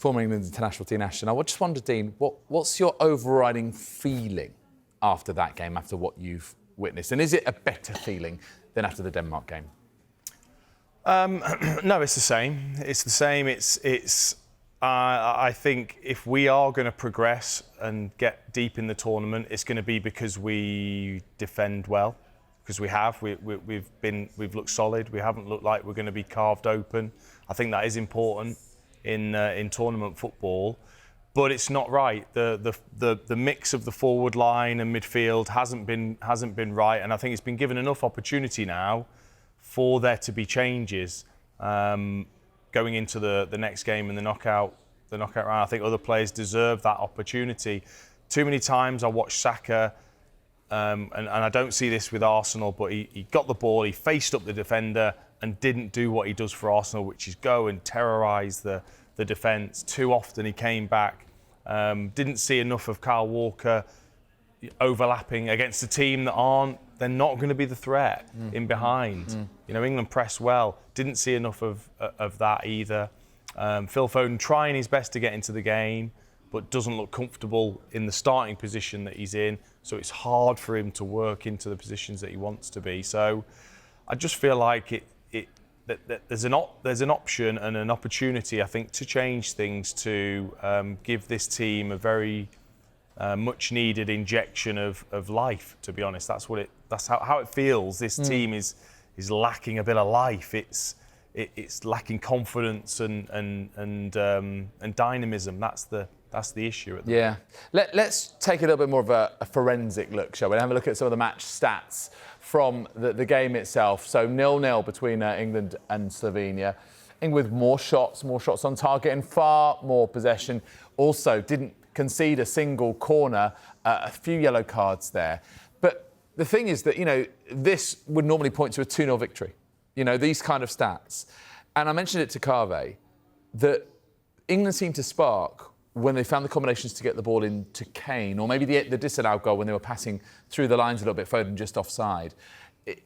former England international team, Ashton. I just wondered, Dean, what's your overriding feeling after that game, after what you've witnessed? And is it a better feeling than after the Denmark game? No, it's the same. It's the same. I think if we are going to progress and get deep in the tournament, it's going to be because we defend well, because we have. We've looked solid. We haven't looked like we're going to be carved open. I think that is important in tournament football, but it's not right. The mix of the forward line and midfield hasn't been right, and I think it's been given enough opportunity now for there to be changes going into the next game in the knockout round. I think other players deserve that opportunity. Too many times I watch Saka, and I don't see this with Arsenal, but he got the ball, he faced up the defender and didn't do what he does for Arsenal, which is go and terrorise the defence. Too often he came back. Didn't see enough of Kyle Walker overlapping against a team that they're not going to be the threat in behind. You know, England press well. Didn't see enough of that either. Phil Foden trying his best to get into the game, but doesn't look comfortable in the starting position that he's in. So it's hard for him to work into the positions that he wants to be. So I just feel like that there's an option and an opportunity, I think, to change things, to give this team a very much needed injection of life. To be honest, that's how it feels. This team is lacking a bit of life. It's lacking confidence and dynamism. That's the issue at the moment. Let's take a little bit more of a forensic look, shall we? Have a look at some of the match stats from the game itself. So 0-0 between England and Slovenia. England with more shots on target and far more possession. Also didn't concede a single corner, a few yellow cards there. But the thing is that, you know, this would normally point to a 2-0 victory. You know, these kind of stats. And I mentioned it to Carve, that England seemed to spark when they found the combinations to get the ball into Kane, or maybe the disallowed goal when they were passing through the lines a little bit, Foden just offside.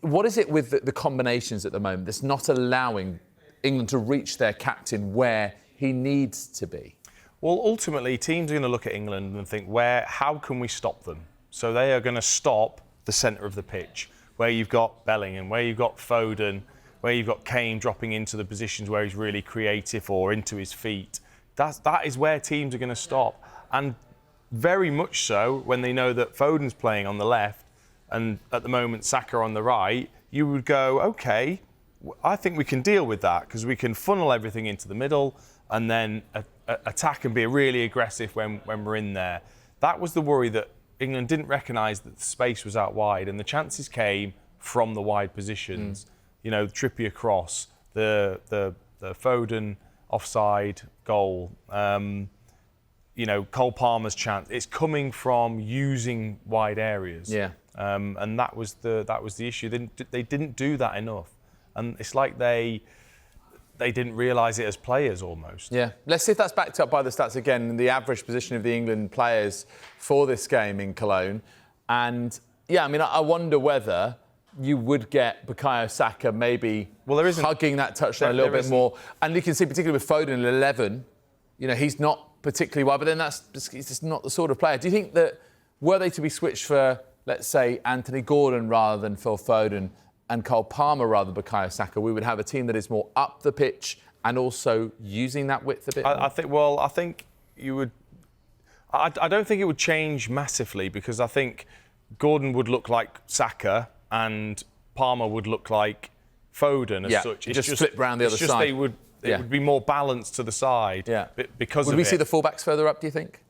What is it with the combinations at the moment that's not allowing England to reach their captain where he needs to be? Well, ultimately, teams are going to look at England and think, how can we stop them? So they are going to stop the centre of the pitch, where you've got Bellingham, where you've got Foden, where you've got Kane dropping into the positions where he's really creative or into his feet. That is where teams are going to stop. And very much so when they know that Foden's playing on the left and at the moment Saka on the right, you would go, OK, I think we can deal with that because we can funnel everything into the middle and then attack and be really aggressive when we're in there. That was the worry, that England didn't recognise that the space was out wide, and the chances came from the wide positions. You know, Trippier cross, the Foden offside goal, you know, Cole Palmer's chance. It's coming from using wide areas. And that was the issue. They didn't do that enough, and it's like they didn't realise it as players almost. Let's see if that's backed up by the stats again. The average position of the England players for this game in Cologne, and I mean, I wonder whether you would get Bukayo Saka maybe hugging that touchline a little bit more. And you can see, particularly with Foden at 11, you know, he's not particularly wide, but then he's just not the sort of player. Do you think that, were they to be switched for, let's say, Anthony Gordon rather than Phil Foden and Cole Palmer rather than Bukayo Saka, we would have a team that is more up the pitch and also using that width a bit more? I think you would... I don't think it would change massively, because I think Gordon would look like Saka and Palmer would look like Foden as such. It's just flip round the other side. It would be more balanced to the side because would we see the fullbacks further up, do you think?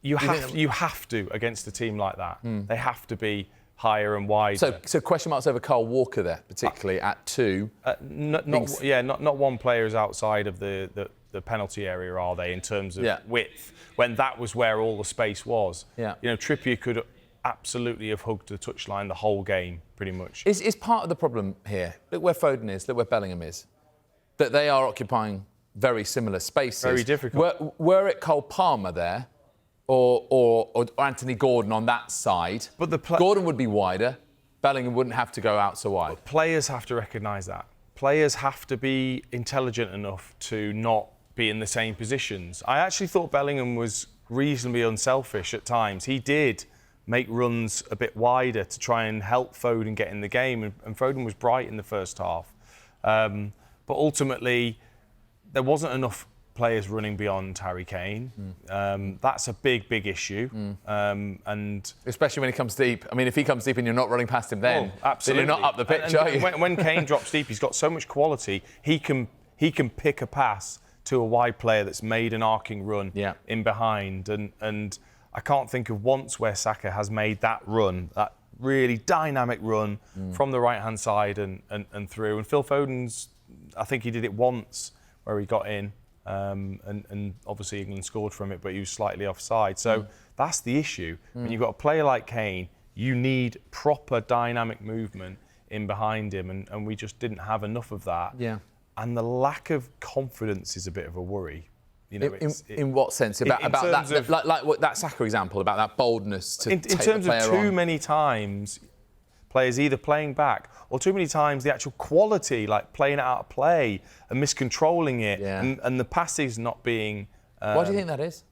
You have to against a team like that. They have to be higher and wider. So question marks over Kyle Walker there, particularly at 2. Not one player is outside of the penalty area, are they, in terms of width, when that was where all the space was. You know, Trippier could absolutely have hugged the touchline the whole game, pretty much. Is part of the problem here, look where Foden is, look where Bellingham is, that they are occupying very similar spaces. Very difficult. Were it Cole Palmer there, or Anthony Gordon on that side, but Gordon would be wider, Bellingham wouldn't have to go out so wide. But players have to recognise that. Players have to be intelligent enough to not be in the same positions. I actually thought Bellingham was reasonably unselfish at times. He did make runs a bit wider to try and help Foden get in the game, and Foden was bright in the first half. But ultimately, there wasn't enough players running beyond Harry Kane. That's a big issue. And especially when he comes deep. I mean, if he comes deep and you're not running past him then absolutely. you're not up the pitch, are you? When Kane drops deep, he's got so much quality. He can pick a pass to a wide player that's made an arcing run in behind. And I can't think of once where Saka has made that run, that really dynamic run from the right-hand side and through. And Phil Foden's, I think he did it once where he got in. And obviously England scored from it, but he was slightly offside. So that's the issue. When you've got a player like Kane, you need proper dynamic movement in behind him, and we just didn't have enough of that. Yeah. And the lack of confidence is a bit of a worry. You know, in what sense? About that, like what, that Saka example, about that boldness to take the player on? In terms of too many times, players either playing back or too many times the actual quality, like playing it out of play and miscontrolling it, and the passes not being... Why do you think that is?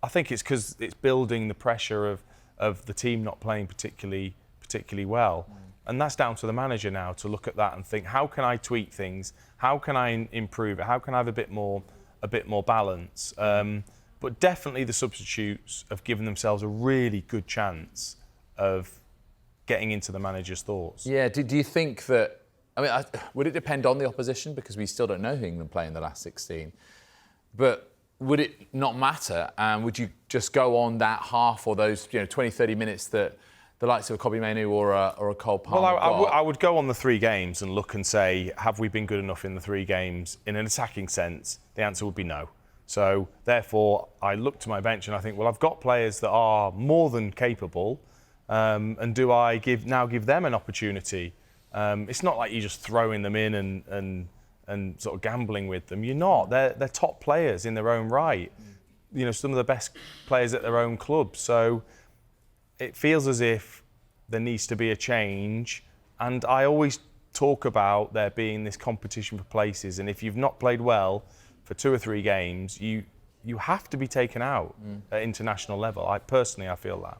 I think it's because it's building the pressure of the team not playing particularly well. And that's down to the manager now to look at that and think, how can I tweak things? How can I improve it? How can I have a bit more balance? But definitely the substitutes have given themselves a really good chance of getting into the manager's thoughts. Yeah, do you think that... I mean, would it depend on the opposition? Because we still don't know who England play in the last 16. But would it not matter? And would you just go on that half or those 20, 30 minutes that the likes of a Kobbie Mainoo or a Cole Palmer I would go on the 3 games and look and say, have we been good enough in the 3 games in an attacking sense? The answer would be no. So, therefore, I look to my bench and I think, well, I've got players that are more than capable, and do I now give them an opportunity? It's not like you're just throwing them in and sort of gambling with them. You're not. They're top players in their own right. Some of the best players at their own club. So it feels as if there needs to be a change. And I always talk about there being this competition for places. And if you've not played well for 2 or 3 games, you have to be taken out at international level. I feel that.